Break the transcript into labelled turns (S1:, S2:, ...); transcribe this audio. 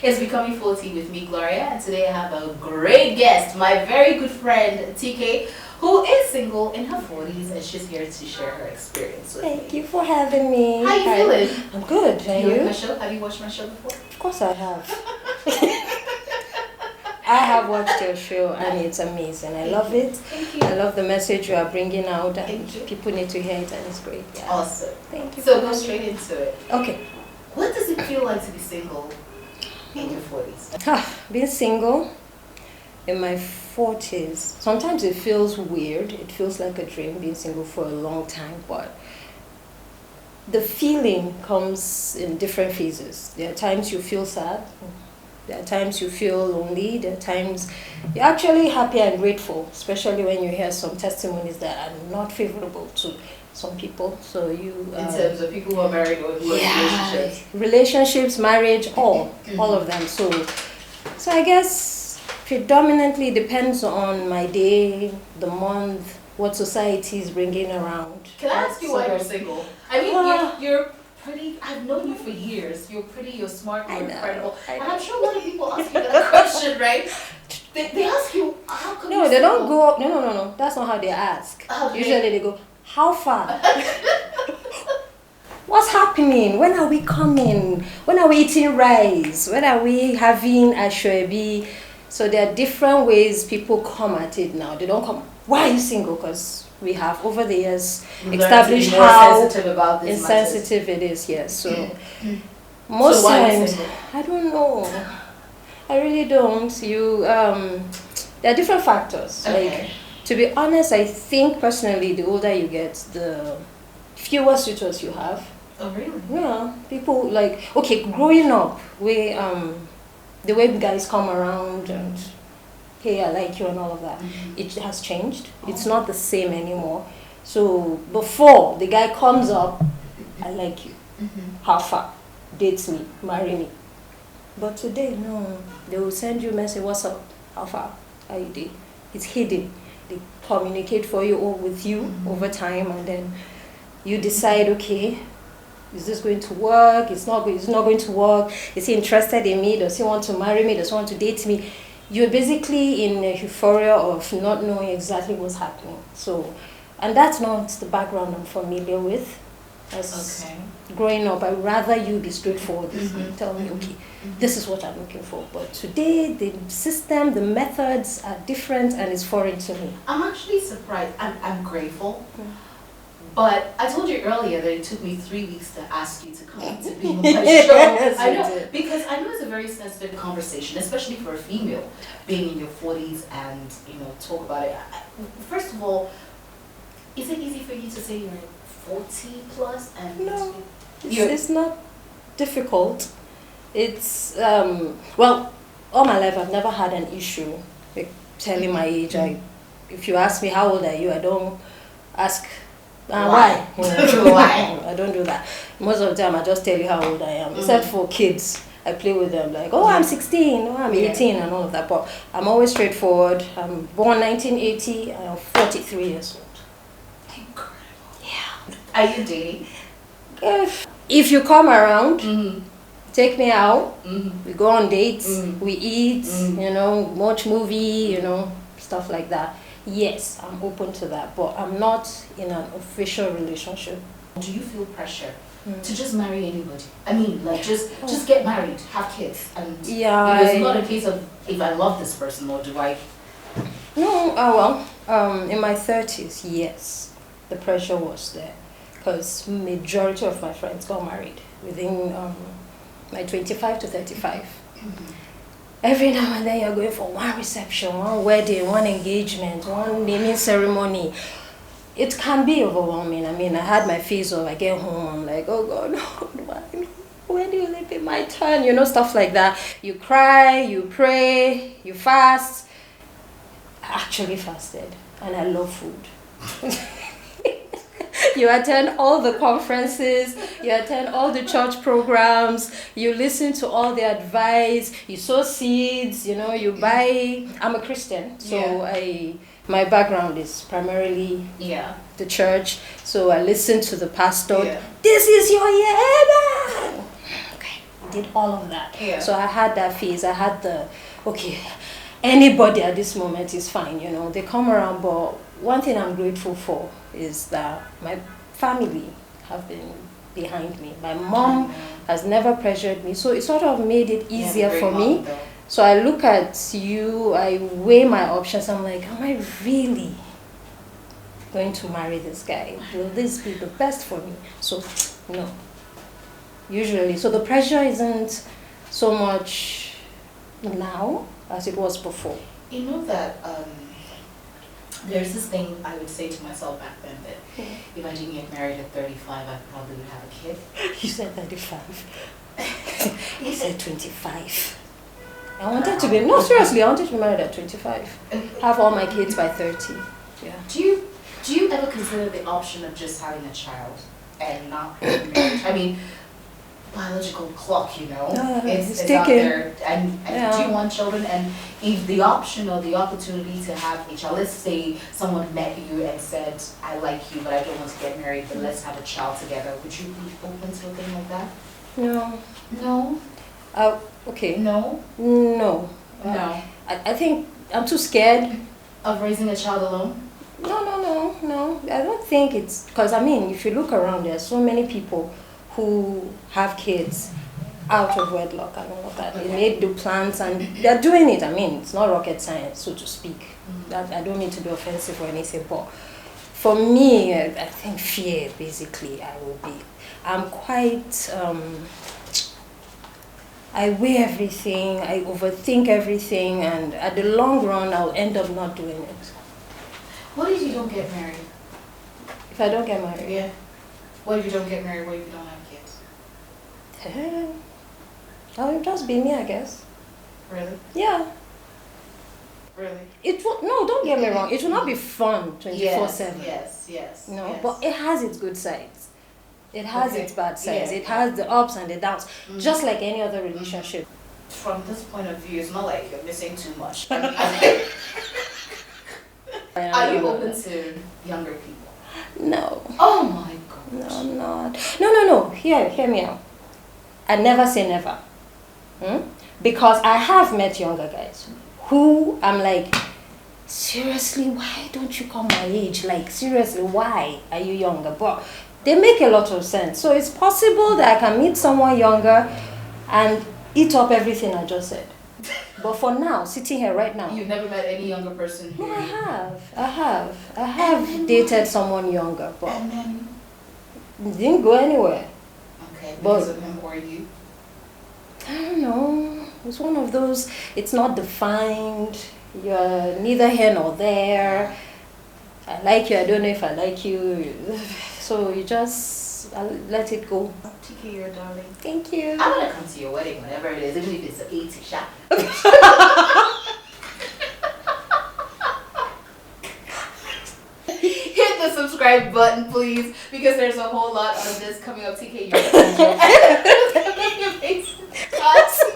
S1: It's Becoming 40 with me, Gloria, and today I have a great guest, my very good friend, TK, who is single in her 40s, and she's here to share her experience with me.
S2: Thank you for having me.
S1: How you feeling?
S2: I'm good.
S1: Do you like my show? Have you watched my show before?
S2: Of course I have. I have watched your show and it's amazing. I love it.
S1: Thank you.
S2: I love the message you are bringing out and
S1: Thank you.
S2: people need to hear it and it's great. Yeah.
S1: Awesome.
S2: Thank you.
S1: So go straight into it.
S2: Okay.
S1: What does it feel like to be single in your 40s?
S2: Being single in my 40s, sometimes it feels weird. It feels like a dream being single for a long time, but the feeling comes in different phases. There are times you feel sad. There are times you feel lonely. There are times you're actually happy and grateful, especially when you hear some testimonies that are not favorable to some people. So you
S1: In terms of people who are married or who are in
S2: relationships, marriage, all of them. So I guess predominantly depends on my day, the month, what society is bringing around.
S1: Can I ask you why you're single? I mean, you're pretty. I've known you for years. You're pretty. You're smart. You're incredible. And I'm sure a lot of people ask you that question, right? They ask you, how come?
S2: No, they don't go. No. That's not how they ask.
S1: Okay.
S2: Usually they go, how far? What's happening? When are we coming? When are we eating rice? When are we having ashwebi? So there are different ways people come at it now. They don't come, why are you single? Because we have over the years established how insensitive it is. Yes. So most times, I don't know. I really don't. There are different factors.
S1: Okay.
S2: Like, to be honest, I think personally, the older you get, the fewer suitors you have.
S1: Oh, really?
S2: Yeah. People growing up, the way guys come around and hey, I like you and all of that, it has changed. It's not the same anymore. So before the guy comes up, I like you. How far? Date me, marry me. But today, no. They will send you a message, what's up? How far? How you doing? It's hidden. They communicate for you or with you over time, and then you decide, okay, is this going to work? It's not going to work. Is he interested in me? Does he want to marry me? Does he want to date me? You're basically in a euphoria of not knowing exactly what's happening. So, and that's not the background I'm familiar with. As growing up, I'd rather you be straightforward with me. Tell me, okay, this is what I'm looking for. But today, the system, the methods are different and it's foreign to me.
S1: I'm actually surprised. I'm grateful. But I told you earlier that it took me 3 weeks to ask you to come to be on my show.
S2: Yes,
S1: I know, because I know it's a very sensitive conversation, especially for a female, being in your 40s and, talk about it. First of all, is it easy for you to say you're 40 plus? And
S2: no, it's not difficult. It's, all my life I've never had an issue with telling my age. If you ask me how old are you, I don't ask why.
S1: Why?
S2: I don't do that. Most of the time I just tell you how old I am, except for kids. I play with them like, oh, I'm 16, oh, I'm 18 and all of that. But I'm always straightforward. I'm born 1980, I'm 43 years old.
S1: Incredible.
S2: Yeah.
S1: Are you dating?
S2: If you come around, take me out, we go on dates, we eat, watch movie, stuff like that. Yes, I'm open to that, but I'm not in an official relationship.
S1: Do you feel pressure to just marry anybody? I mean, like just get married, have kids, and it's not a case of if I love this person or do I?
S2: No, in my 30s, yes, the pressure was there, because majority of my friends got married within my 25 to 35. Every now and then you're going for one reception, one wedding, one engagement, one naming ceremony. It can be overwhelming. I mean, I had my phase of I get home, I'm like, oh God, no, why me? When do you let it my turn? Stuff like that. You cry, you pray, you fast. I actually fasted, and I love food. You attend all the conferences, you attend all the church programs, you listen to all the advice, you sow seeds, you buy. I'm a Christian, so my background is primarily the church, so I listen to the pastor. This is your year, amen. Okay, did all of that.
S1: Yeah.
S2: So I had that phase. I had okay, anybody at this moment is fine, they come around. But one thing I'm grateful for is that my family have been behind me. My mom has never pressured me, so it sort of made it easier for me. So I look at you, I weigh my options. I'm like, am I really going to marry this guy? Will this be the best for me? So no, usually. So the pressure isn't so much now as it was before.
S1: You know that there's this thing I would say to myself back then, that if I didn't get married at 35, I probably would have a kid.
S2: You said 35. You said 25. I wanted to be, no, seriously, I wanted to be married at 25. Have all my kids by 30. Yeah.
S1: Do you ever consider the option of just having a child and not being married? I mean, biological clock, it's out there. And do you want children? And if the option or the opportunity to have a child, let's say someone met you and said, I like you, but I don't want to get married, but let's have a child together, would you be open to a thing like that?
S2: No.
S1: No?
S2: Okay.
S1: No?
S2: No.
S1: No.
S2: I think I'm too scared.
S1: Of raising a child alone?
S2: No. I don't think it's, because if you look around, there are so many people who have kids out of wedlock and all of that. They made the plans and they're doing it. It's not rocket science, so to speak. That I don't mean to be offensive or anything, but for me, I think fear, basically, I'm quite, I weigh everything, I overthink everything, and at the long run, I'll end up not doing it.
S1: What if you don't get married?
S2: If I don't get married?
S1: Yeah. What if you don't get married? What if you don't have kids?
S2: I'll just be me, I guess.
S1: Really?
S2: Yeah.
S1: Really?
S2: No, don't get me wrong. It will not be fun 24/7.
S1: Yes.
S2: No,
S1: yes.
S2: but it has its good sides. It has its bad sides.
S1: Yeah.
S2: It has the ups and the downs, just like any other relationship.
S1: From this point of view, it's not like you're missing too much. Are you open to younger people?
S2: No.
S1: Oh my God.
S2: No, I'm not. No. Hear me out. I never say never. Because I have met younger guys who I'm like, seriously, why don't you come my age? Like, seriously, why are you younger? But they make a lot of sense. So it's possible that I can meet someone younger and eat up everything I just said. But for now, sitting here right now.
S1: You've never met any younger person?
S2: No, I have dated someone younger, but
S1: and then
S2: it didn't go anywhere.
S1: Okay, because of him or you?
S2: I don't know. It's one of those, it's not defined. You're neither here nor there. I like you, I don't know if I like you. So you just let it go.
S1: TK, you're a darling.
S2: Thank you.
S1: I'm gonna come to your wedding, whatever it is, even if it's an 80 shot. Hit the subscribe button, please, because there's a whole lot of this coming up. TK, you're a